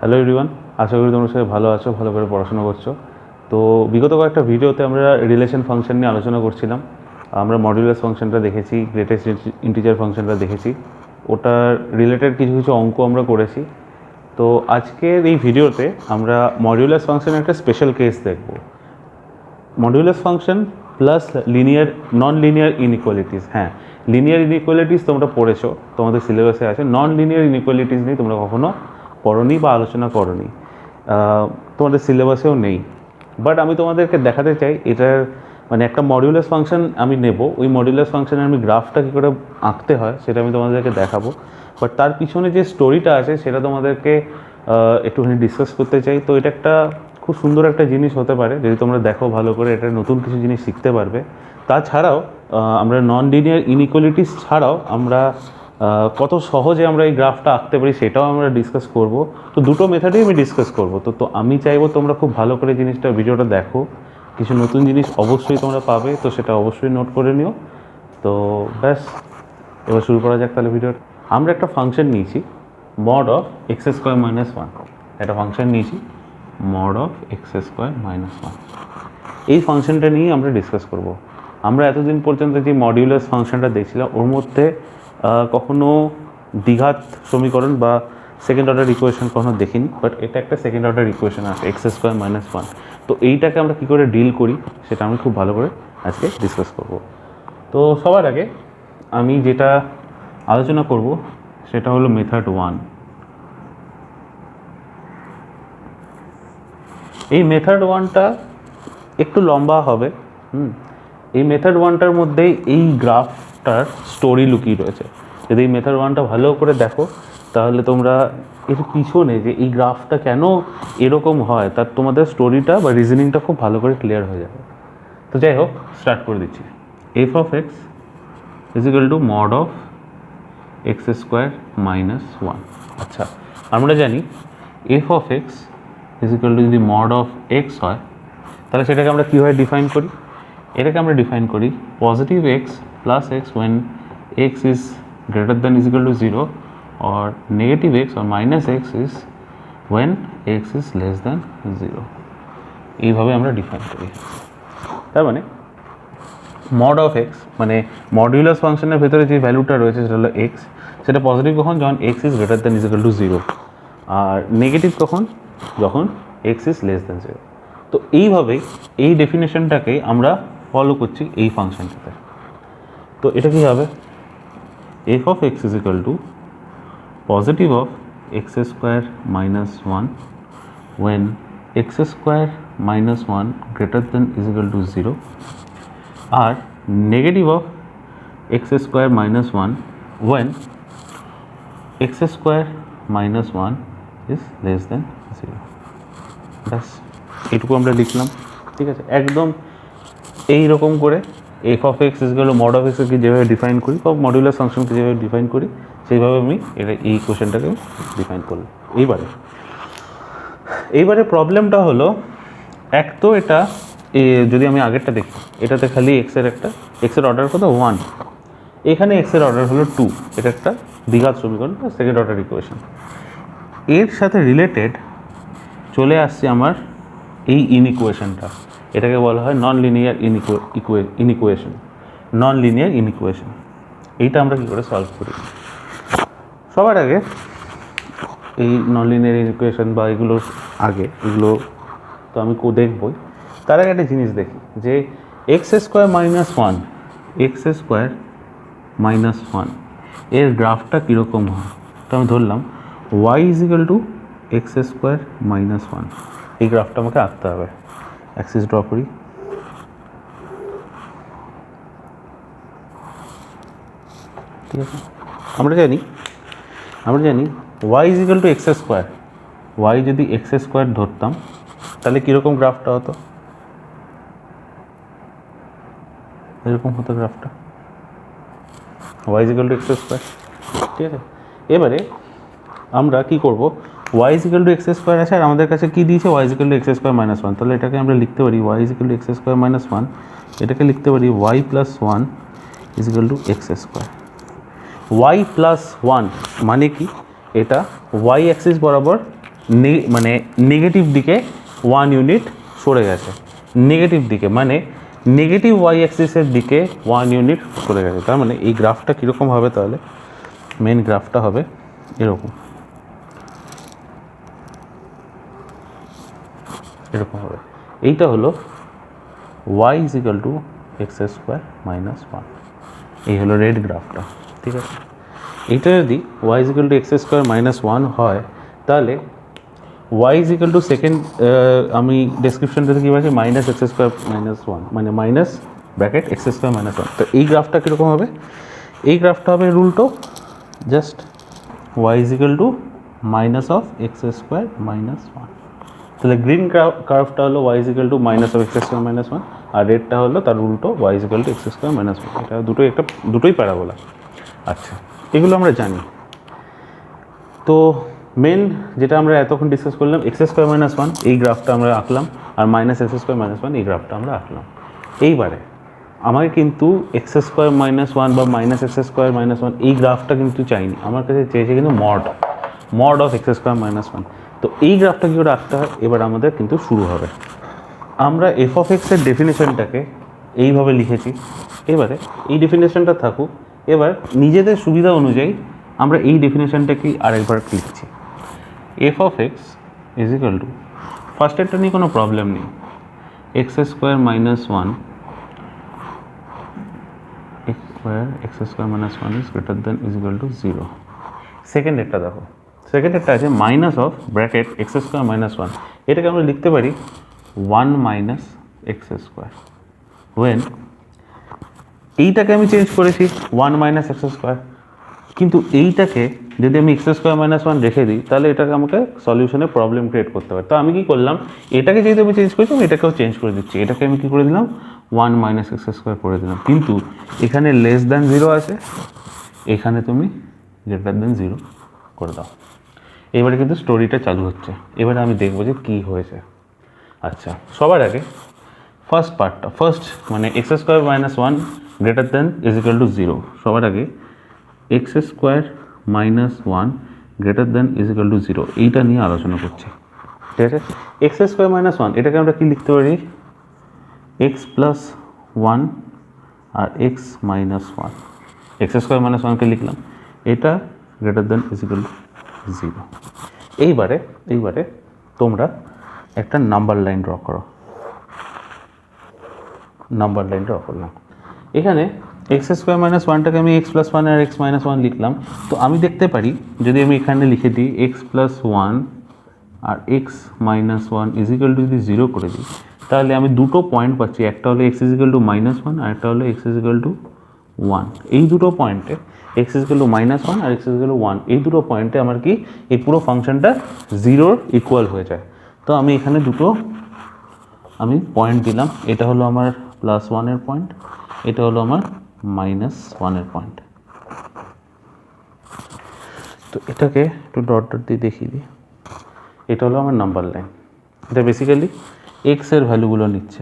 Hello everyone, আশা করি তোমরা সবাই ভালো আছো, ভালো করে পড়াশোনা করছো। তো বিগত কয়েকটা ভিডিওতে আমরা রিলেশন ফাংশন নিয়ে আলোচনা করছিলাম। আমরা মডুলাস ফাংশনটা দেখেছি, গ্রেটেস্ট ইন্টিজার ফাংশনটা দেখেছি, ওটার রিলেটেড কিছু কিছু অঙ্ক আমরা করেছি। তো আজকের এই ভিডিওতে আমরা মডুলাস ফাংশনের একটা স্পেশাল কেস দেখব। Modulus function plus linear non linear inequalities. হ্যাঁ, লিনিয়ার ইনইকুয়ালিটিস তোমরা পড়েছো, তোমাদের সিলেবাসে আছে। নন লিনিয়ার ইনইকুয়ালিটিস নিয়ে তোমরা কখনো পড়নি বা আলোচনা করনি, তোমাদের সিলেবাসেও নেই। বাট আমি তোমাদেরকে দেখাতে চাই এটার মানে একটা মডিউলাস ফাংশন আমি নেব, ওই মডিউলাস ফাংশনে আমি গ্রাফটা কী করে আঁকতে হয় সেটা আমি তোমাদেরকে দেখাবো। বাট তার পিছনে যে স্টোরিটা আছে সেটা তোমাদেরকে একটুখানি ডিসকাস করতে চাই। তো এটা একটা খুব সুন্দর একটা জিনিস হতে পারে যদি তোমরা দেখো ভালো করে, এটা নতুন কিছু জিনিস শিখতে পারবে। তাছাড়াও আমরা নন লিনিয়ার ইনইকুয়ালিটিস ছাড়াও আমরা কত সহজে আমরা এই গ্রাফটা আঁকতে পারি সেটাও আমরা ডিসকাস করব। তো দুটো মেথডেই আমি ডিসকাস করব। তো আমি চাইবো তোমরা খুব ভালো করে জিনিসটা ভিডিওটা দেখো, কিছু নতুন জিনিস অবশ্যই তোমরা পাবে, তো সেটা অবশ্যই নোট করে নিও। তো ব্যাস, এবার শুরু করা যাক তাহলে ভিডিওটা। আমরা একটা ফাংশন নিয়েছি mod of x square minus one, একটা ফাংশন নিয়েছি mod of x square minus one. এই ফাংশনটা নিয়ে আমরা ডিসকাস করব। আমরা এতদিন পর্যন্ত যে মডিউলাস ফাংশনটা দেখছিলাম ওর মধ্যে কখনো দ্বিঘাত সমীকরণ বা সেকেন্ড অর্ডার ইকুয়েশন কখনো দেখিনি, বাট এটা একটা সেকেন্ড অর্ডার ইকুয়েশন আছে এক্স স্কোয়ার মাইনাস ওয়ান। তো এইটাকে আমরা কী করে ডিল করি সেটা আমি খুব ভালো করে আজকে ডিসকাস করব। তো সবার আগে আমি যেটা আলোচনা করব সেটা হলো মেথড ওয়ান। এই মেথড ওয়ানটা একটু লম্বা হবে। এই মেথড ওয়ানটার মধ্যেই এই গ্রাফটার স্টোরি লুকিয়ে রয়েছে। যদি এই মেথড ওয়ানটা ভালো করে দেখো তাহলে তোমরা এর পিছনে যে এই গ্রাফটা কেন এরকম হয় তার তোমাদের স্টোরিটা বা রিজনিংটা খুব ভালো করে ক্লিয়ার হয়ে যাবে। তো যাই হোক, স্টার্ট করে দিচ্ছি। F of x is equal to mod of x square minus one. আচ্ছা, আমরা জানি F of x is equal two যদি মড অফ এক্স হয় তাহলে সেটাকে আমরা কীভাবে ডিফাইন করি? এটাকে আমরা ডিফাইন করি positive x plus x when x is greater than is equal to zero, or negative x or minus x is when x is less than 0। এইভাবে আমরা ডিফাইন করি। তার মানে মড অফ এক্স মানে মডিউলাস ফাংশনের ভেতরে যে ভ্যালুটা রয়েছে সেটা হলো এক্স, সেটা পজিটিভ কখন? যখন x is greater than is equal to zero. আর নেগেটিভ কখন? যখন x is less than zero. তো এইভাবেই এই ডেফিনেশনটাকে আমরা ফলো করছি এই ফাংশনটাতে। তো এটা কী হবে? F of x is equal two positive of x square minus 1 when x square minus 1 greater than is equal to 0, or negative of x square minus 1 when x square minus 1 is less than 0। ব্যাস এইটুকু আমরা লিখলাম, ঠিক আছে? একদম এইরকম করে f of x is equal to mod of এক্সকে যেভাবে ডিফাইন করি বা মডুলাস ফাংশনকে যেভাবে ডিফাইন করি সেইভাবে আমি এই কোশ্চেনটাকে ডিফাইন করলাম। এইবারে প্রবলেমটা হলো, এক তো এটা যদি আমি আগেরটা দেখি এটাতে খালি এক্সের অর্ডার কত? 1। এখানে এক্সের অর্ডার হলো 2। এটা একটা দ্বিঘাত সমীকরণ বা সেকেন্ড অর্ডার ইকুয়েশন। এর সাথে রিলেটেড চলে আসছে আমার এই ইনইকুয়েশনটা, এটাকে বলা হয় non linear inequation. Non linear inequation এইটা আমরা কী করে সলভ করি? সবার আগে এই নন লিনিয়ার ইকুয়েশন বা এগুলোর আগে এগুলো তো আমি দেখবই, তার আগে একটা জিনিস দেখি যে এক্স স্কোয়ার মাইনাস ওয়ান এর গ্রাফটা কীরকম হয়। তো আমি ধরলাম y is equal to x square minus one, এই গ্রাফটা আমাকে আঁকতে হবে। অ্যাক্সিস ড্র করি। ঠিক আছে, আমরা জানি y is equal to x square. Y যদি এক্স স্কোয়ার ধরতাম তাহলে কীরকম গ্রাফটা হতো? এরকম হতো গ্রাফটা, y is equal to x square. ঠিক আছে, এবারে আমরা কী করব? Y is equal to x square আছে আর আমাদের কাছে কী দিয়েছে? Y is equal to x square minus one. তাহলে এটাকে আমরা লিখতে পারি y is equal to x square minus one, এটাকে লিখতে পারি Y plus one is equal to x square. Y plus one মানে কি? এটা ওয়াই অ্যাক্সিস বরাবর মানে নেগেটিভ দিকে 1 ইউনিট সরে গেছে, নেগেটিভ দিকে মানে নেগেটিভ ওয়াই অ্যাক্সিসের দিকে 1 ইউনিট সরে গেছে। তার মানে এই গ্রাফটা কীরকম হবে, তাহলে মেন গ্রাফটা হবে এরকম, এরকম হবে। এইটা হলো y is equal two x square minus 1, এই হলো রেড গ্রাফটা, ঠিক আছে। এইটা যদি y is equal two x square minus 1 হয়, তাহলে y is equal two second, আমি ডেসক্রিপশনটাতে কী বলছি, মাইনাস এক্স স্কোয়ার মাইনাস 1, মানে minus bracket x square minus 1। তো এই গ্রাফটা কীরকম হবে, এই গ্রাফটা হবে উল্টো, just y is equal to minus of x square minus 1। তাহলে গ্রিন কার্ভটা হলো y is equal to minus of x square minus 1, আর রেডটা হলো তার উল্টো y is equal two x square minus 1। এটা দুটোই প্যারাবোলা। আচ্ছা, এগুলো আমরা জানি। তো মেন যেটা আমরা এতক্ষণ ডিসকাস করলাম, এক্স স্কোয়ার মাইনাস 1 এই গ্রাফটা আমরা আঁকলাম, আর মাইনাস এক্স স্কোয়ার মাইনাস 1 এই গ্রাফটা আমরা আঁকলাম। এইবারে আমাকে কিন্তু এক্স স্কোয়ার মাইনাস 1 বা মাইনাস এক্স স্কোয়ার মাইনাস 1 এই গ্রাফটা কিন্তু চাইনি, আমার কাছে চেয়েছে কিন্তু mod of x square minus 1। তো এই গ্রাফটা কী করে আঁকতে হয়, এবার আমাদের কিন্তু শুরু হবে। আমরা এফ অফ এক্সের ডেফিনেশনটাকে এইভাবে লিখেছি, এবারে এই ডেফিনেশনটা থাকুক। এবার নিজেদের সুবিধা অনুযায়ী আমরা এই ডেফিনেশনটাকেই আরেকবার লিখছি। F of x is equal to, ফার্স্টেরটা নিয়ে কোনো প্রবলেম নেই, x square minus 1 x square minus 1 is greater than is equal to 0। সেকেন্ডেরটা দেখো, সেকেন্ডেরটা আছে minus of bracket x square minus 1, এটাকে আমরা লিখতে পারি 1 মাইনাস এক্স স্কোয়ার। ওয়েন এইটাকে আমি চেঞ্জ করেছি 1 মাইনাস এক্স স্কোয়ার, কিন্তু এইটাকে যদি আমি এক্স স্কোয়ার মাইনাস 1 রেখে দিই, তাহলে এটাকে আমাকে সলিউশনে প্রবলেম ক্রিয়েট করতে পারে। তো আমি কী করলাম, এটাকে যেহেতু আমি চেঞ্জ করেছি, আমি এটাকেও চেঞ্জ করে দিচ্ছি। এটাকে আমি কী করে দিলাম, 1 মাইনাস এক্স স্কোয়ার করে দিলাম, কিন্তু এখানে লেস দ্যান 0 আছে, এখানে তুমি গ্রেটার দ্যান 0 করে দাও। এবারে কিন্তু স্টোরিটা চালু হচ্ছে, এবারে আমি দেখবো যে কী হয়েছে। আচ্ছা, সবার আগে ফার্স্ট পার্টটা, মানে x square minus 1 greater than is equal to 0, সবার আগে x square minus 1 greater than is equal to 0 এইটা নিয়ে আলোচনা করছি, ঠিক আছে। এক্স স্কোয়ার মাইনাস 1 এটাকে আমরা কী লিখতে পারি, এক্স প্লাস 1 আর x minus 1, x square minus 1কে লিখলাম, এটা greater than is equal to 0। এইবারে তোমরা একটা নাম্বার লাইন ড্র করো, নাম্বার লাইন ড্র করলাম। এখানে এক্স স্কোয়ার মাইনাস 1টাকে আমি এক্স প্লাস 1 আর এক্স মাইনাস 1 লিখলাম। তো আমি দেখতে পারি, যদি আমি এখানে লিখে দিই এক্স প্লাস 1 আর x minus 1 is equal to যদি 0 করে দিই, তাহলে আমি দুটো পয়েন্ট পাচ্ছি, একটা হলো x is equal to minus 1 আর একটা হলো এক্স ইজ ইকাল টু 1। এই দুটো পয়েন্টে x is equal to minus 1 আর এক্স ইজ ইকাল টু 1, এই দুটো পয়েন্টে আমার কি এই পুরো ফাংশনটা 0 ইকুয়াল হয়ে যায়। তো আমি এখানে দুটো আমি পয়েন্ট দিলাম, এটা হলো আমার প্লাস 1-এর পয়েন্ট, এটা হলো আমার মাইনাস 1-এর পয়েন্ট। তো এটাকে একটু ডট ডট দিয়ে দেখিয়ে দিই, এটা হলো আমার নাম্বার লাইন। এটা বেসিক্যালি এক্সের ভ্যালুগুলো নিচ্ছে,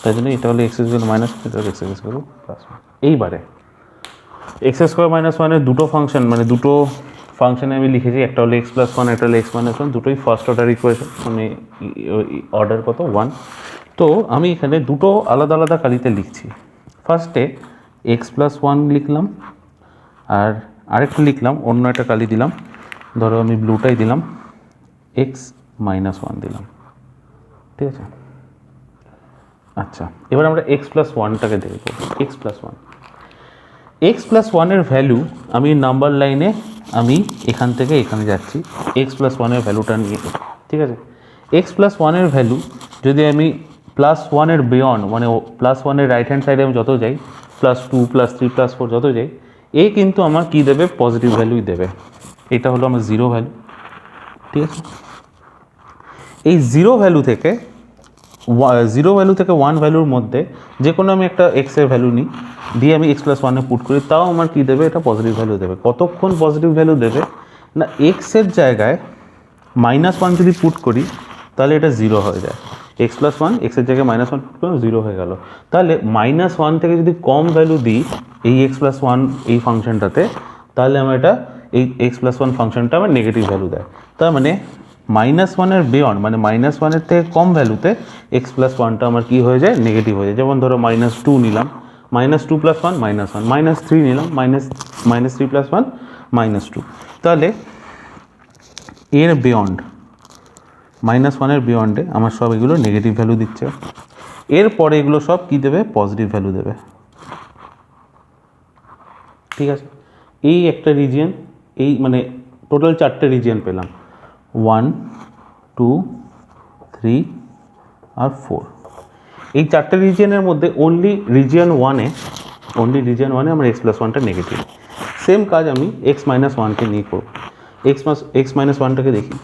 তাই জন্য এটা হলো এক্স ইকুয়াল মাইনাস, এটা হলো এক্স ইকুয়াল প্লাস 1। এইবারে এক্স স্কোয়ার মাইনাস 1-এর দুটো ফাংশন, মানে দুটো ফাংশনে আমি লিখেছি, একটা হলো এক্স প্লাস 1, একটা হলো এক্স মাইনাস 1, দুটোই ফার্স্ট অর্ডার ইকুয়েশন, মানে অর্ডার কত 1। তো আমি এখানে দুটো আলাদা আলাদা কালিতে লিখছি। ফার্স্টে এক্স প্লাস 1 লিখলাম, আর আরেকটা লিখলাম, অন্য একটা কালি দিলাম, ধরো আমি ব্লুটাই দিলাম, এক্স মাইনাস 1 দিলাম, ঠিক আছে। আচ্ছা, এবার আমরা এক্স প্লাস 1টাকে দেখব। এক্স প্লাস 1-এর ভ্যালু আমি নাম্বার লাইনে, আমি এখান থেকে এখানে যাচ্ছি এক্স প্লাস 1-এর ভ্যালুটা নিয়ে, ঠিক আছে। এক্স প্লাস 1-এর ভ্যালু যদি আমি প্লাস 1-এর বিয়ন্ড, মানে প্লাস 1-এর রাইট হ্যান্ড সাইডে আমি যত যাই, প্লাস 2 প্লাস 3 প্লাস 4 যত যাই, এ কিন্তু আমার কী দেবে, পজিটিভ ভ্যালুই দেবে। এটা হলো আমার 0 ভ্যালু, ঠিক আছে। এই 0 ভ্যালু থেকে 1 ভ্যালুর মধ্যে যে কোনো আমি একটা এক্সের ভ্যালু নিই, দিয়ে আমি এক্স প্লাস 1-এ পুট করি, তাও আমার কী দেবে, এটা পজিটিভ ভ্যালু দেবে। কতক্ষণ পজিটিভ ভ্যালু দেবে না, এক্সের জায়গায় -1 যদি পুট করি, তাহলে এটা 0 হয়ে যায়। এক্স প্লাস 1 এক্সের জায়গায় -1 পুট করলাম, 0 হয়ে গেল। তাহলে -1 থেকে যদি কম ভ্যালু দিই এই এক্স প্লাস 1 এই ফাংশনটাতে, তাহলে আমার এটা এই এক্স প্লাস 1 ফাংশনটা আমার নেগেটিভ ভ্যালু দেয়। তার মানে -1 বিয়ন্ড মানে -1 থেকে কম ভ্যালুতে x+1টা আমার কি হয়ে যায়, নেগেটিভ হয়ে যায়। যেমন ধরো -2 নিলাম, -2 + 1 -1, -3 নিলাম, -3 + 1 -2। তাহলে এর বিয়ন্ড -1 বিয়ন্ডে আমার সব এগুলো নেগেটিভ ভ্যালু দিচ্ছে। এরপরে এগুলো সব কি দেবে, পজিটিভ ভ্যালু দেবে। ঠিক আছে, এই একটা রিজিয়ন, এই মানে টোটাল 4টে রিজিয়ন পেলাম, 1 2 3 আর 4। এই 4টে রিজিয়নের মধ্যে অনলি রিজিয়ন 1-এ আমার x+1টা নেগেটিভ। সেম কাজ আমি x-1কে নিয়ে করব। x-1টাকে দেখি,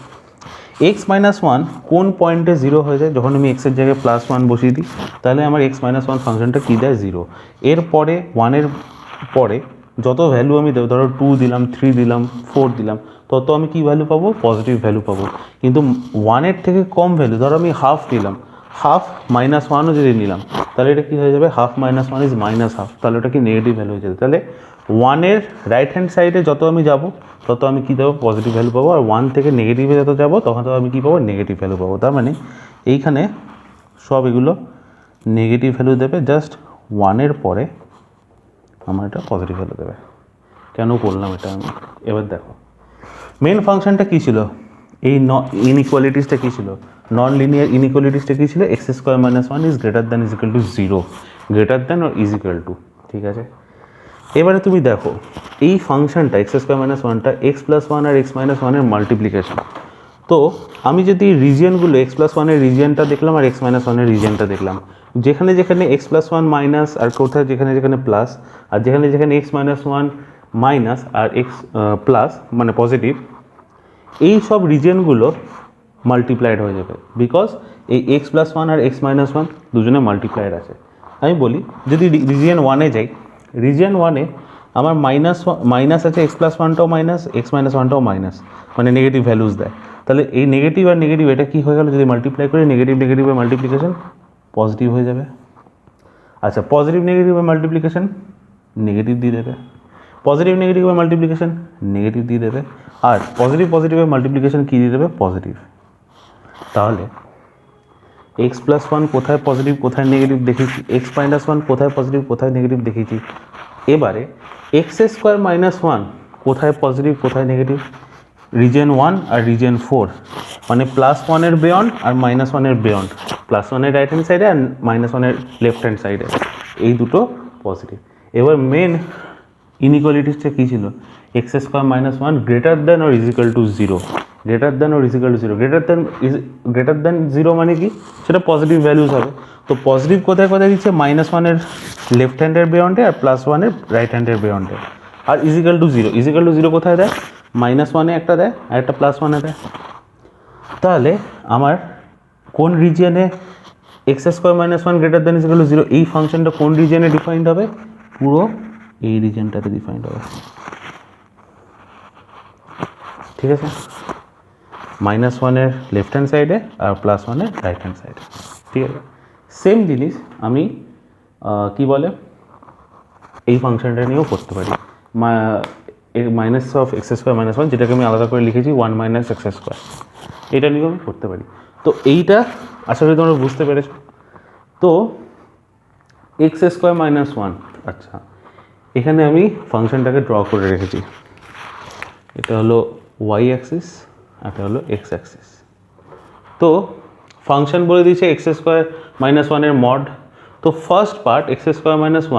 x-1 কোন পয়েন্টে 0 হয়ে যায়, যখন আমি এক্সের জায়গায় +1 বসিয়ে দিই তাহলে আমার x-1 ফাংশনটা কী দেয়, 0। এরপরে 1-এর পরে যত ভ্যালু আমি দেবো, ধরো 2 দিলাম, 3 দিলাম, 4 দিলাম, তত আমি কী ভ্যালু পাবো, পজিটিভ ভ্যালু পাবো। কিন্তু 1-এর থেকে কম ভ্যালু, ধরো আমি হাফ দিলাম, হাফ -1ও যদি নিলাম তাহলে এটা কী হয়ে যাবে, হাফ -1 ইজ -হাফ, তাহলে ওটা কি নেগেটিভ ভ্যালু হয়ে যাবে। তাহলে 1-এর রাইট হ্যান্ড সাইডে যত আমি যাব তত আমি কী দেবো, পজিটিভ ভ্যালু পাবো, আর 1 থেকে নেগেটিভে যত যাবো তখন তো আমি কী পাবো, নেগেটিভ ভ্যালু পাবো। তার মানে এইখানে সব এগুলো নেগেটিভ ভ্যালু দেবে, জাস্ট 1-এর পরে আমার এটা পজিটিভ ভ্যালু দেবে। কেন করলাম এটা আমি, এবার দেখো মেন ফাংশনটা কী ছিল, এই ইনইকুয়ালিটিসটা কী ছিল, নন লিনিয়ার ইনইকুয়ালিটিসটা কী ছিল, x² - 1 is greater than is equal to 0, greater than or is equal two. ঠিক আছে, এবারে তুমি দেখো এই ফাংশনটা x² - 1টা x+1 আর x-1-এর মাল্টিপ্লিকেশন। তো আমি যদি রিজিয়নগুলো x+1-এর রিজিয়নটা দেখলাম আর x-1-এর রিজিয়নটা দেখলাম, যেখানে যেখানে x+1 মাইনাস আর কোথায় যেখানে যেখানে প্লাস, আর যেখানে যেখানে x-1 মাইনাস আর x প্লাস মানে পজিটিভ, এই সব রিজিয়নগুলো মাল্টিপ্লাইড হয়ে যাবে, বিকজ এই x+1 আর x-1 দুজনে মাল্টিপ্লাইড আছে। আমি বলি যদি রিজিয়ন 1-এ যাই, রিজিয়ন 1-এ আমার মাইনাস আছে, x+1টাও মাইনাস, x-1টাও মাইনাস, মানে নেগেটিভ ভ্যালুজ দেয়। তাহলে এই নেগেটিভ আর নেগেটিভ এটা কী হয়ে গেল, যদি মাল্টিপ্লাই করি নেগেটিভ নেগেটিভের মাল্টিপ্লিকেশন পজিটিভ হয়ে যাবে। আচ্ছা, পজিটিভ নেগেটিভের মাল্টিপ্লিকেশন নেগেটিভ দিয়ে দেবে, পজিটিভ নেগেটিভের মাল্টিপ্লিকেশন নেগেটিভ দিয়ে দেবে, আর পজিটিভ পজিটিভের মাল্টিপ্লিকেশন কী দিয়ে দেবে, পজিটিভ। তাহলে x+1 কোথায় পজিটিভ কোথায় নেগেটিভ দেখেছি, x-1 কোথায় পজিটিভ কোথায় নেগেটিভ দেখেছি। এবারে x² - 1 কোথায় পজিটিভ কোথায় নেগেটিভ, রিজিয়ন 1 আর রিজিয়ন 4, মানে +1-এর বিয়ন্ড আর -1-এর বিয়ন্ড, +1-এর রাইট হ্যান্ড সাইডে আর -1-এর লেফট হ্যান্ড সাইডে, এই দুটো পজিটিভ। এবার মেন ইনইকুয়ালিটিসটা কী ছিল, x² - 1 greater than or is equal to 0, greater than or is equal to 0, greater than 0 মানে কি, সেটা পজিটিভ ভ্যালুজ হবে। তো পজিটিভ কোথায় কোথায় দিচ্ছে, -1-এর লেফট হ্যান্ডের বিয়ন্ডে আর +1-এর রাইট হ্যান্ডের বিয়ন্ডে, আর is equal to 0, is equal to 0 কোথায় দেয়, -1-এ একটা দেয় আর একটা +1-এ দেয়। তাহলে আমার কোন রিজিয়নে x² - 1 greater than is equal to 0, এই ফাংশনটা কোন রিজিয়নে ডিফাইন্ড হবে, পুরো এই রিজিয়নটাতে ডিফাইন্ড হবে। ঠিক আছে, -1-এর লেফট হ্যান্ড সাইডে আর +1-এর রাইট হ্যান্ড সাইডে। ঠিক আছে, সেম জিনিস আমি কি বলে এই ফাংশনটা নিয়েও করতে পারি, মাইনাস অফ x² - 1, যেটাকে আমি আলাদা করে লিখেছি 1 - x², এটা নিয়েও আমি করতে পারি। তো এইটা আশা করি তোমরা বুঝতে পেরেছো। তো x² - 1, আচ্ছা এখানে আমি ফাংশনটাকে ড্র করে রেখেছি, এটা হলো y অ্যাক্সিস, এটা হলো x অ্যাক্সিস। তো ফাংশন বলে দিয়েছে x² - 1-এর মড। তো first part x² -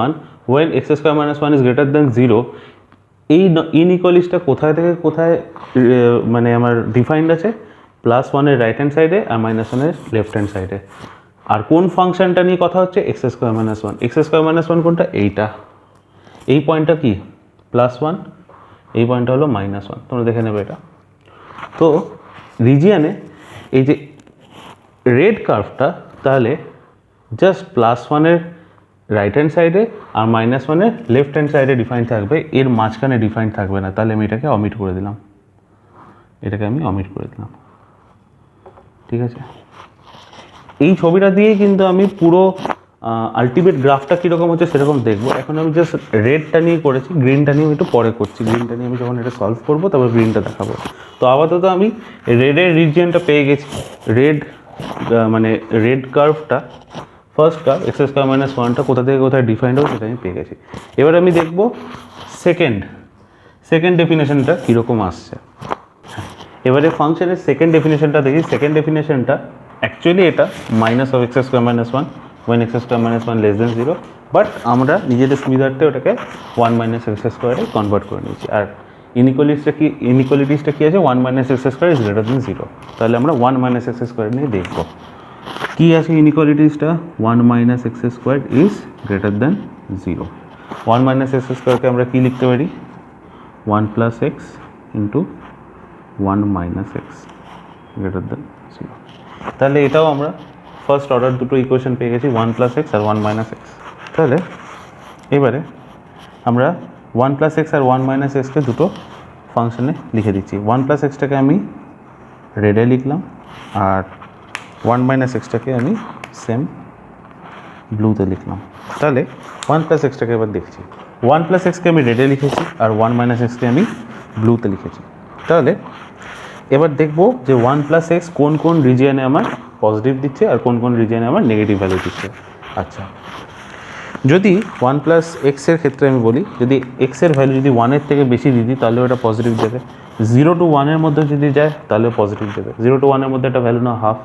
1 when x² - 1 is greater than 0, এই ইনইকুয়ালিটিসটা কোথায় থেকে কোথায় মানে আমার ডিফাইন্ড আছে, +1-এর রাইট হ্যান্ড সাইডে আর -1-এর লেফট হ্যান্ড সাইডে। আর কোন ফাংশনটা নিয়ে কথা হচ্ছে, x² - 1, x² - 1 কোনটা, এইটা, এই পয়েন্টটা কি +1, এই পয়েন্টটা হলো -1, তোমরা দেখে নেবে এটা। তো রিজিয়নে এই যে রেড কার্ভটা, তাহলে জাস্ট +1-এর রাইট হ্যান্ড সাইডে আর -1-এর লেফট হ্যান্ড সাইডে ডিফাইন থাকবে, এর মাঝখানে ডিফাইন থাকবে না। তাহলে আমি এটাকে অমিট করে দিলাম, এটাকে আমি অমিট করে দিলাম। ঠিক আছে, এই ছবিটা দিয়েই কিন্তু আমি পুরো আলটিমেট গ্রাফটা কীরকম হচ্ছে সেরকম দেখবো। এখন আমি জাস্ট রেডটা নিয়ে করেছি, গ্রিনটা নিয়ে আমি একটু পরে করছি। গ্রিনটা নিয়ে আমি যখন এটা সলভ করবো তারপর গ্রিনটা দেখাবো। তো আপাতত আমি রেডের রিজিয়নটা পেয়ে গেছি। মানে রেড কার্ভটা, first curve x square minus ওয়ানটা কোথা থেকে কোথায় ডিফাইন্ড হবে সেটা আমি পেয়ে গেছি। এবার আমি দেখবো সেকেন্ড ডেফিনেশনটা কীরকম আসছে। এবারে ফাংশনের সেকেন্ড ডেফিনেশনটা দেখি। সেকেন্ড ডেফিনেশনটা অ্যাকচুয়ালি এটা minus of x square minus one one x square minus one less than zero, but আমরা নিজেদের সুবিধার্থে ওটাকে ওয়ান মাইনাস এক্স স্কোয়ারে কনভার্ট করে নিয়েছি। আর ইনইকুয়ালিটিসটা কী আছে, one minus x square is greater than zero. তাহলে আমরা ওয়ান মাইনাস এক্স স্কোয়ার নিয়ে দেখবো কী আছে ইনইকুয়ালিটিসটা। One minus x square is greater than zero. One minus x স্কোয়ারকে আমরা কী লিখতে পারি, one plus x into one minus x greater than zero. তাহলে এটাও আমরা ফার্স্ট অর্ডার দুটো ইকুয়েশন পেয়ে গেছি, ওয়ান প্লাস এক্স আর ওয়ান মাইনাস এক্স। তাহলে এবারে আমরা ওয়ান প্লাস এক্স আর ওয়ান মাইনাস এক্সকে দুটো ফাংশনে লিখে দিচ্ছি। ওয়ান প্লাস এক্সটাকে আমি রেডে লিখলাম, আর ওয়ান মাইনাস এক্সটাকে আমি সেম ব্লুতে লিখলাম। তাহলে ওয়ান প্লাস এক্সটাকে এবার দেখছি। ওয়ান প্লাস এক্সকে আমি রেডে লিখেছি আর ওয়ান মাইনাস এক্সকে আমি ব্লুতে লিখেছি। তাহলে এবার দেখবো যে ওয়ান প্লাস এক্স কোন কোন রিজিয়নে আমার পজিটিভ দিচ্ছে আর কোন কোন রিজিয়নে আমার নেগেটিভ ভ্যালু দিচ্ছে। আচ্ছা, যদি ওয়ান প্লাস এক্সের ক্ষেত্রে আমি বলি, যদি এক্সের ভ্যালু যদি ওয়ানের থেকে বেশি দিই তাহলে ওটা পজিটিভ দেবে। জিরো টু ওয়ানের মধ্যে যদি যায় তাহলে পজিটিভ দেবে। জিরো টু ওয়ানের মধ্যে একটা ভ্যালু না হাফ,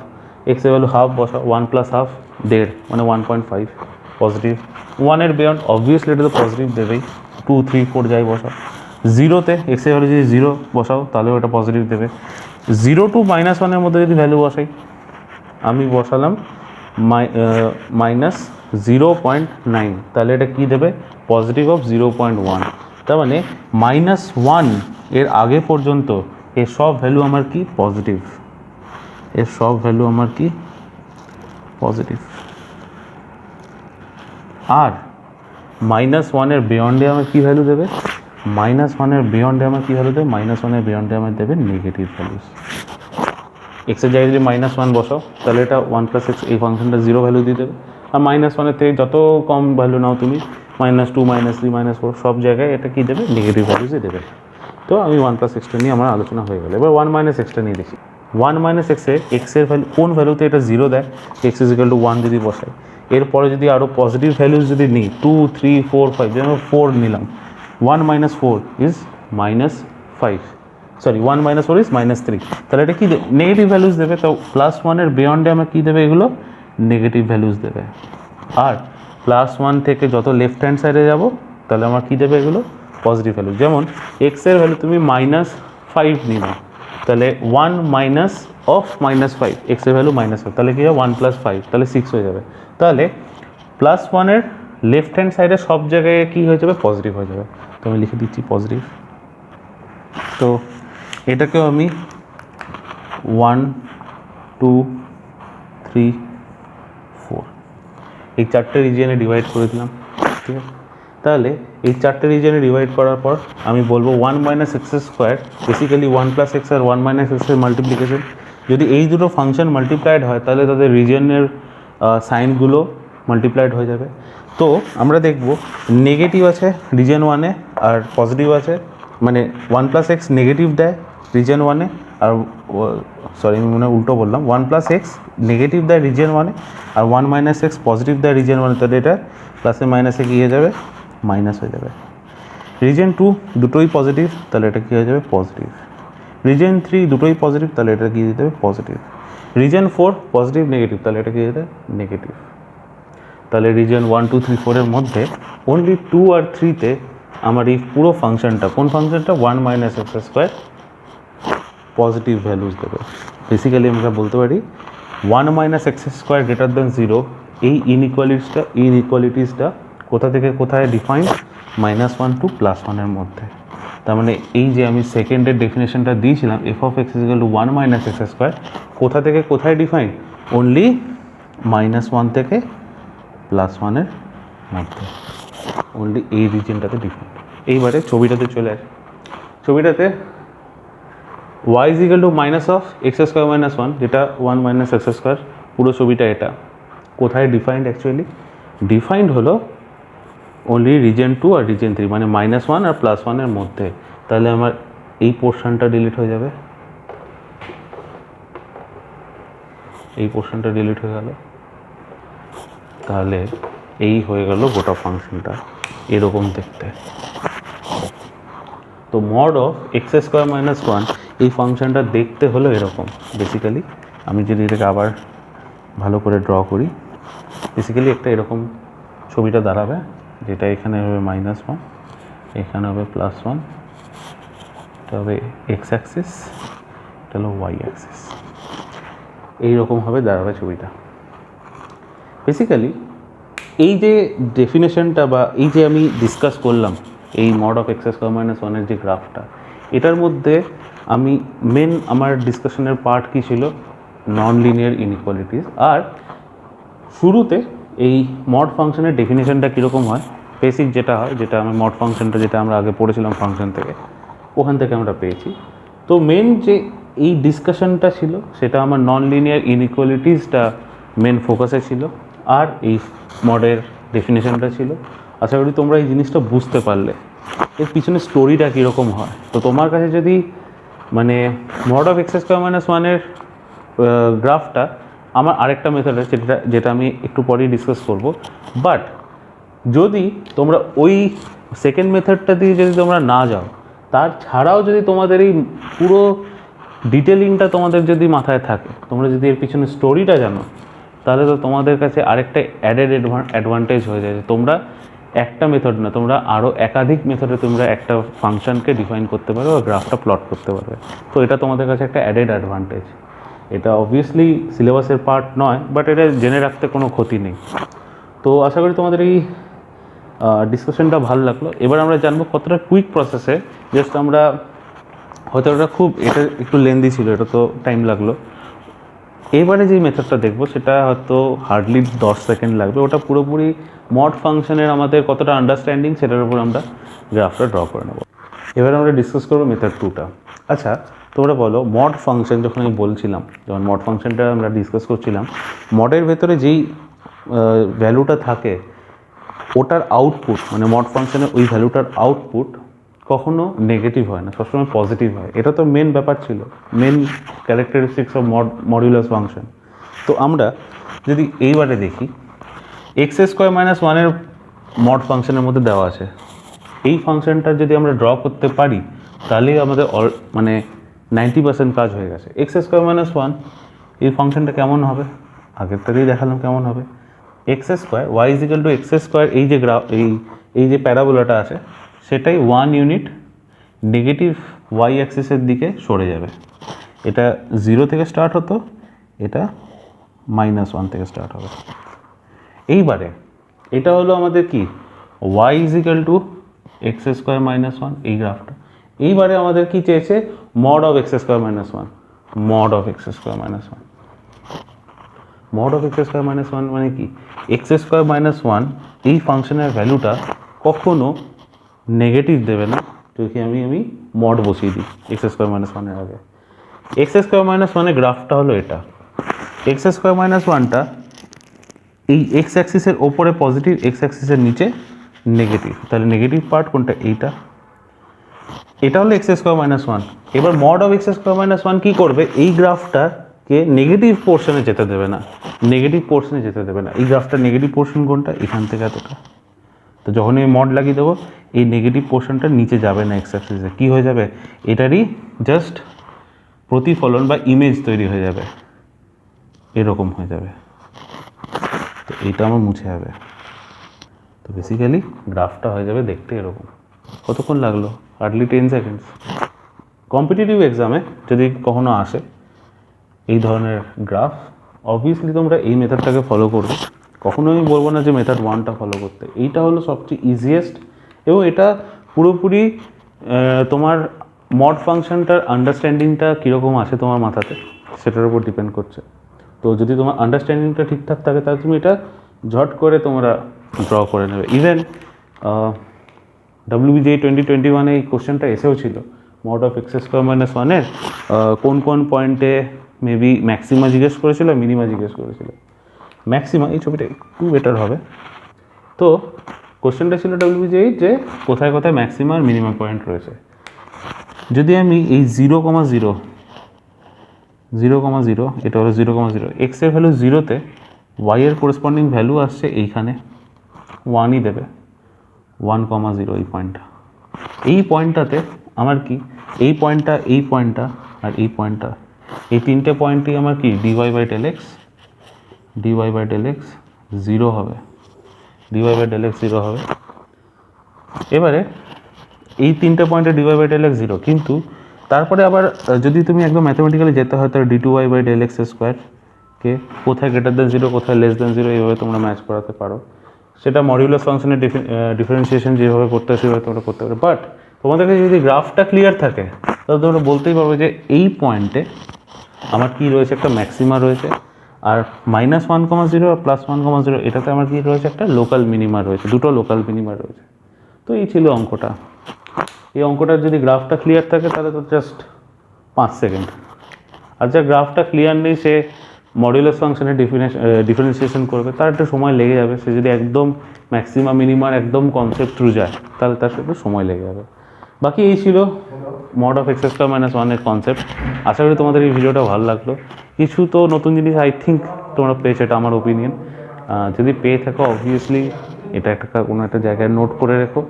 এক্সের ভ্যালু হাফ বসা, ওয়ান প্লাস হাফ দেড়, মানে 1.5 পজিটিভ। ওয়ানের বিয়ন্ড অবভিয়াসলি এটা তো পজিটিভ দেবেই, 2 3 4 যাই বসাও। জিরোতে এক্সের ভ্যালু যদি জিরো বসাও তাহলে ওটা পজিটিভ দেবে। জিরো টু মাইনাস ওয়ানের মধ্যে যদি ভ্যালু বসাই, আমি বসালাম মাইনাস 0.9, তাহলে এটা কী দেবে, পজিটিভ অফ 0.1। তার মানে মাইনাস ওয়ান এর আগে পর্যন্ত এর সব ভ্যালু আমার কি পজিটিভ, এর সব ভ্যালু আমার কি পজিটিভ। আর মাইনাস ওয়ানের বিয়ন্ডে আমার কী ভ্যালু দেবে, মাইনাস ওয়ানের বিয়ন্ডে আমার কী ভ্যালু দেবে, মাইনাস ওয়ানের বিয়ন্ডে আমার দেবে নেগেটিভ ভ্যালুস। এক্সের জায়গায় যদি মাইনাস ওয়ান বসাও তাহলে এটা ওয়ান প্লাস এক্স এই ফাংশনটা জিরো ভ্যালু দিয়ে দেবে। আর মাইনাস ওয়ানের থেকে যত কম ভ্যালু নাও তুমি, minus two minus three minus four সব জায়গায় এটা কী দেবে, নেগেটিভ ভ্যালুসই দেবে। তো আমি ওয়ান প্লাস এক্সটা নিয়ে আমার আলোচনা হয়ে গেল। এবার ওয়ান মাইনাস এক্সটা নিয়ে দেখি। ওয়ান মাইনাস এক্সের ভ্যালু কোন ভ্যালুতে এটা জিরো দেয়, x is equal two one যদি বসাই। এরপরে যদি আরও পজিটিভ ভ্যালুস যদি নিই, 2 3 4 5, যেমন 4 নিলাম, 1 minus 4 is minus 5, sorry 1 minus 4 is minus 3, তাহলে এটা কী নেগেটিভ ভ্যালুস দেবে। তো প্লাস ওয়ানের বিয়ন্ডে আমার কী দেবে, এগুলো নেগেটিভ ভ্যালুস দেবে। আর প্লাস ওয়ান থেকে যত লেফট হ্যান্ড সাইডে যাব তাহলে আমার কী দেবে, এগুলো পজিটিভ ভ্যালু। যেমন এক্সের ভ্যালু তুমি মাইনাস 5 নিবা, তাহলে 1 মাইনাস অফ মাইনাস 5, এক্সের ভ্যালু মাইনাস 5, তাহলে কী হবে 1 প্লাস 5, তাহলে 6 হয়ে যাবে। তাহলে প্লাস ওয়ানের লেফট হ্যান্ড সাইডে সব জায়গায় কী হয়ে যাবে, পজিটিভ হয়ে যাবে। তো আমি লিখে দিচ্ছি পজিটিভ। তো এটাকেও আমি 1 2 3 4 এই চারটে রিজিয়নে ডিভাইড করে দিলাম, ঠিক আছে। তাহলে এই চারটে রিজিয়নে ডিভাইড করার পর আমি বলবো 1 minus x square basically 1 plus x আর 1 মাইনাস এক্সের মাল্টিপ্লিকেশন। যদি এই দুটো ফাংশন মাল্টিপ্লাইড হয় তাহলে তাদের রিজিয়নের সাইনগুলো মাল্টিপ্লাইড হয়ে যাবে। তো আমরা দেখব নেগেটিভ আছে রিজিয়ন ওয়ানে আর পজিটিভ আছে, মানে 1 প্লাস এক্স নেগেটিভ দেয় রিজিয়ন ওয়ানে, আর সরি আমি মনে উল্টো বললাম, 1 প্লাস এক্স নেগেটিভ দেয় রিজিয়ন ওয়ানে আর 1 মাইনাস এক্স পজিটিভ দেয় রিজিয়ন ওয়ানে। তাহলে এটা প্লাসে মাইনাসে কী হয়ে যাবে, মাইনাস হয়ে যাবে। রিজিয়ন 2 দুটোই পজিটিভ, তাহলে এটা কী হয়ে যাবে, পজিটিভ। রিজিয়ন 3 দুটোই পজিটিভ, তাহলে এটা কী দিতে হবে, পজিটিভ। রিজিয়ন 4 পজিটিভ নেগেটিভ, তাহলে এটা কী দিতে হবে, নেগেটিভ। তাহলে রিজিয়ন 1 2 3 4 এর মধ্যে অনলি 2 আর 3তে আমার এই পুরো ফাংশনটা, কোন ফাংশনটা, 1 minus x square positive values দেবে। বেসিক্যালি আমরা বলতে পারি 1 minus x square greater than 0, এই ইনইকুয়ালিটিসটা কোথা থেকে কোথায় ডিফাইন, -1 টু +1 মধ্যে। তার মানে এই যে আমি সেকেন্ডের ডেফিনেশনটা দিয়েছিলাম F of x equal to 1 minus x square, কোথা থেকে কোথায় ডিফাইন, অনলি -1 থেকে +1 মধ্যে, অনলি এই রিজনটাতে ডিফাইন। এইবারে ছবিটাতে চলে আসে। ছবিটাতে y is equal two minus of x square minus 1, যেটা 1 মাইনাস এক্স স্কোয়ার, পুরো ছবিটা এটা কোথায় ডিফাইন্ড অ্যাকচুয়ালি, ডিফাইন্ড হলো অনলি রিজন 2 আর রিজন 3, মানে -1 আর +1 এর মধ্যে। তাহলে আমার এই পোর্শনটা ডিলিট হয়ে যাবে, এই পোর্শনটা ডিলিট হয়ে গেল। তাহলে এই হয়ে গেল গোটা ফাংশনটা এরকম দেখতে। তো মড অফ x² - 1 এই ফাংশনটা দেখতে হলো এরকম বেসিক্যালি। আমি যদি এটাকে আবার ভালো করে ড্র করি, বেসিক্যালি একটা এরকম ছবিটা দাঁড়াবে, যেটা এখানে হবে -1, এখানে হবে +1, এটা হবে এক্স অ্যাক্সিস, এটা হলো ওয়াই অ্যাক্সিস। এইরকমভাবে দাঁড়াবে ছবিটা। বেসিক্যালি এই যে ডেফিনেশনটা বা এই যে আমি ডিসকাস করলাম এই মড অফ x² - 1 এর যে গ্রাফটা, এটার মধ্যে আমি আমার ডিসকাশনের পার্ট কী ছিল, নন লিনিয়ার ইনইকুয়ালিটিস। আর শুরুতে এই মড ফাংশনের ডেফিনেশনটা কীরকম হয়, বেসিক যেটা হয়, যেটা আমি মড ফাংশনটা যেটা আমরা আগে পড়েছিলাম ফাংশন থেকে, ওখান থেকে আমরা পেয়েছি। তো মেন যে এই ডিসকাশনটা ছিল সেটা আমার নন লিনিয়ার ইনইকুয়ালিটিসটা মেন ফোকাসে ছিল, আর এই মডের ডেফিনেশনটা ছিল। আশা করি তোমরা এই জিনিসটা বুঝতে পারলে এর পিছনে স্টোরিটা কীরকম হয়। তো তোমার কাছে যদি মানে মড অফ x² - 1 এর গ্রাফটা, আমার আরেকটা মেথড আছে যেটা আমি একটু পরেই ডিসকাস করব, বাট যদি তোমরা ওই সেকেন্ড মেথডটা দিয়ে যদি তোমরা না যাও, তার ছাড়াও যদি তোমাদের এই পুরো ডিটেলিংটা তোমাদের যদি মাথায় থাকে, তোমরা যদি এর পিছনে স্টোরিটা জানো, তাহলে তো তোমাদের কাছে আরেকটা অ্যাডেড অ্যাডভান্টেজ হয়ে যায় যে তোমরা একটা মেথড না, তোমরা আরও একাধিক মেথডে তোমরা একটা ফাংশনকে ডিফাইন করতে পারবে বা গ্রাফটা প্লট করতে পারবে। তো এটা তোমাদের কাছে একটা অ্যাডেড অ্যাডভান্টেজ। এটা অবভিয়াসলি সিলেবাসের পার্ট নয়, বাট এটা জেনে রাখতে কোনো ক্ষতি নেই। তো আশা করি তোমাদের এই ডিসকাশনটা ভালো লাগলো। এবার আমরা জানবো কতটা কুইক প্রসেসে, জাস্ট আমরা হয়তো এটা একটু লেন্দি ছিল, এটা তো টাইম লাগলো। এবারে যে মেথডটা দেখবো সেটা হয়তো হার্ডলি 10 সেকেন্ড লাগবে। ওটা পুরোপুরি মড ফাংশনের আমাদের কতটা আন্ডারস্ট্যান্ডিং সেটার উপর আমরা গ্রাফটা ড্র করে নেবো। এবার আমরা ডিসকাস করবো মেথড 2টা। আচ্ছা, তোমরা বলো, মড ফাংশন যখন আমি বলছিলাম, যখন মড ফাংশনটা আমরা ডিসকাস করছিলাম, মডের ভেতরে যেই ভ্যালুটা থাকে ওটার আউটপুট, মানে মড ফাংশনের ওই ভ্যালুটার আউটপুট কখনো নেগেটিভ হয় না, সবসময় পজিটিভ হয়। এটা তো মেন ব্যাপার ছিল, main characteristics of modulus function. তো আমরা যদি এইবারে দেখি, x² - 1 এর মড ফাংশনের মধ্যে দেওয়া আছে, এই ফাংশনটা যদি আমরা ড্র করতে পারি তাহলেই আমাদের মানে 90% কাজ হয়ে গেছে। x² - 1 এই ফাংশনটা কেমন হবে, আগেরটাতেই দেখালাম কেমন হবে। x² y = x², এই যে এই যে প্যারাবোলাটা আছে সেটাই 1 ইউনিট নেগেটিভ y অ্যাক্সিসের দিকে সরে যাবে। এটা 0 থেকে স্টার্ট হতো, এটা -1 থেকে স্টার্ট হবে। এইবারে এটা হলো আমাদের কি, y = x² - 1 এই গ্রাফটা। এইবারে আমাদের কি চেয়েছে, mod of x² - 1, mod of x² - 1। Mod of x² - 1 মানে কি, x² - 1 এই ফাংশনের ভ্যালুটা কখনো নেগেটিভ দেবে না যদি আমি মড বসিয়ে দিই x² - 1 এর আগে। x² - 1 এর গ্রাফটা হলো এটা। x² - 1টা এই x অ্যাক্সিসের ওপরে পজিটিভ, x অ্যাক্সিসের নিচে নেগেটিভ। তাহলে নেগেটিভ পার্ট কোনটা, এইটা। এটা হলো x² - 1। এবার মড অফ x² - 1 কি করবে, এই গ্রাফটাকে নেগেটিভ পোর্শনে যেতে দেবে না, নেগেটিভ পোর্শনে যেতে দেবে না। এই গ্রাফটা নেগেটিভ পোর্শন কোনটা, এখান থেকে এতটা। তো যখন এই মড লাগিয়ে দেবো, এই নেগেটিভ পোর্শনটা নিচে যাবে না এক্স অ্যাক্সিসে, কী হয়ে যাবে, এটারই জাস্ট প্রতিফলন বা ইমেজ তৈরি হয়ে যাবে, এরকম হয়ে যাবে। তো এইটা আমার মুছে যাবে। তো বেসিক্যালি গ্রাফটা হয়ে যাবে দেখতে এরকম। কতক্ষণ লাগলো, হার্ডলি 10 সেকেন্ডস। কম্পিটিটিভ এক্সামে যদি কখনো আসে এই ধরনের গ্রাফ, অবভিয়াসলি তোমরা এই মেথডটাকে ফলো করবে। কখনো আমি বলবো না যে মেথড 1টা ফলো করতে, এইটা হলো সবচেয়ে ইজিয়েস্ট, এবং এটা পুরোপুরি তোমার মড ফাংশনটার আন্ডারস্ট্যান্ডিংটা কীরকম আছে তোমার মাথাতে সেটার উপর ডিপেন্ড করছে। তো যদি তোমার আন্ডারস্ট্যান্ডিংটা ঠিকঠাক থাকে তাহলে তুমি এটা ঝট করে তোমরা ড্র করে নেবে। ইভেন WBJEE 2021 এই কোশ্চেনটা এসেও ছিল, মড অফ x² - 1 এর কোন কোন পয়েন্টে মেবি ম্যাক্সিমা জিজ্ঞেস করেছিল, মিনিমা জিজ্ঞেস করেছিল। ম্যাক্সিমা, এই ছবিটা একটু বেটার হবে, তো কোশ্চেনটা ছিল WBGE যে কোথায় কোথায় ম্যাক্সিমাম আর মিনিমাম পয়েন্ট রয়েছে। যদি আমি এই 0,0 এটা হলো 0,0 এক্সের ভ্যালু 0-তে ওয়াই এর করেসপন্ডিং ভ্যালু আসছে এইখানে 1ই দেবে, 1,0 এই পয়েন্টটা। এই পয়েন্টটাতে আমার কি এই পয়েন্টটা আর এই পয়েন্টটা, এই তিনটে পয়েন্টই আমার কি dy/del x 0 হবে, dy/del x 0 হবে। এবারে এই তিনটে পয়েন্টে dy/del x 0, কিন্তু তারপরে আবার যদি তুমি একদম ম্যাথমেটিক্যালি যেতে হয় তাহলে d2y/del x স্কোয়ার কে কোথায় >0 কোথায় <0 এইভাবে তোমরা ম্যাচ করাতে পারো। সেটা মডিউলাস ফাংশনের ডিফারেন্সিয়েশন যেভাবে করতে হয় সেভাবে তোমরা করতে পারো। বাট তোমাদের কাছে যদি গ্রাফটা ক্লিয়ার থাকে তাহলে তোমরা বলতেই পারবে যে এই পয়েন্টে আমার কি রয়েছে, একটা ম্যাক্সিমা রয়েছে, আর -1,0 আর +1,0 এটাতে আমার কি রয়েছে, একটা লোকাল মিনিমা রয়েছে, দুটো লোকাল মিনিমা রয়েছে। তো এই ছিল অঙ্কটা। এই অঙ্কটার যদি গ্রাফটা ক্লিয়ার থাকে তাহলে তো জাস্ট 5 সেকেন্ড। আর যা গ্রাফটা ক্লিয়ার নেই সে মডিউলাস ফাংশনের ডিফারেন্সিয়েশন করবে, তার একটা সময় লেগে যাবে। সে যদি একদম ম্যাক্সিমা মিনিমার একদম কনসেপ্ট থ্রু যায় তাহলে তার সাথে সময় লেগে যাবে। বাকি এই ছিল mod of x² - 1 এর কনসেপ্ট। আশা করি তোমাদের এই ভিডিওটা ভালো লাগলো। কিছু তো নতুন জিনিস আই থিঙ্ক তোমরা পেয়েছো, এটা আমার ওপিনিয়ন। যদি পেয়ে থাকো অবভিয়াসলি এটা কোনো একটা জায়গায় নোট করে রেখো,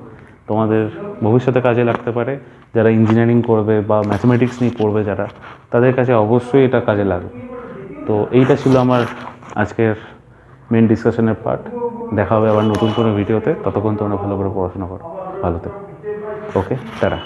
তোমাদের ভবিষ্যতে কাজে লাগতে পারে। যারা ইঞ্জিনিয়ারিং করবে বা ম্যাথমেটিক্স নিয়ে পড়বে যারা, তাদের কাছে অবশ্যই এটা কাজে লাগবে। তো এইটা ছিল আমার আজকের মেন ডিসকাশনের পার্ট। দেখা হবে আবার নতুন কোনো ভিডিওতে। ততক্ষণ তোমরা ভালো করে পড়াশোনা করো, ভালো থেকো। ওকে, টাটা।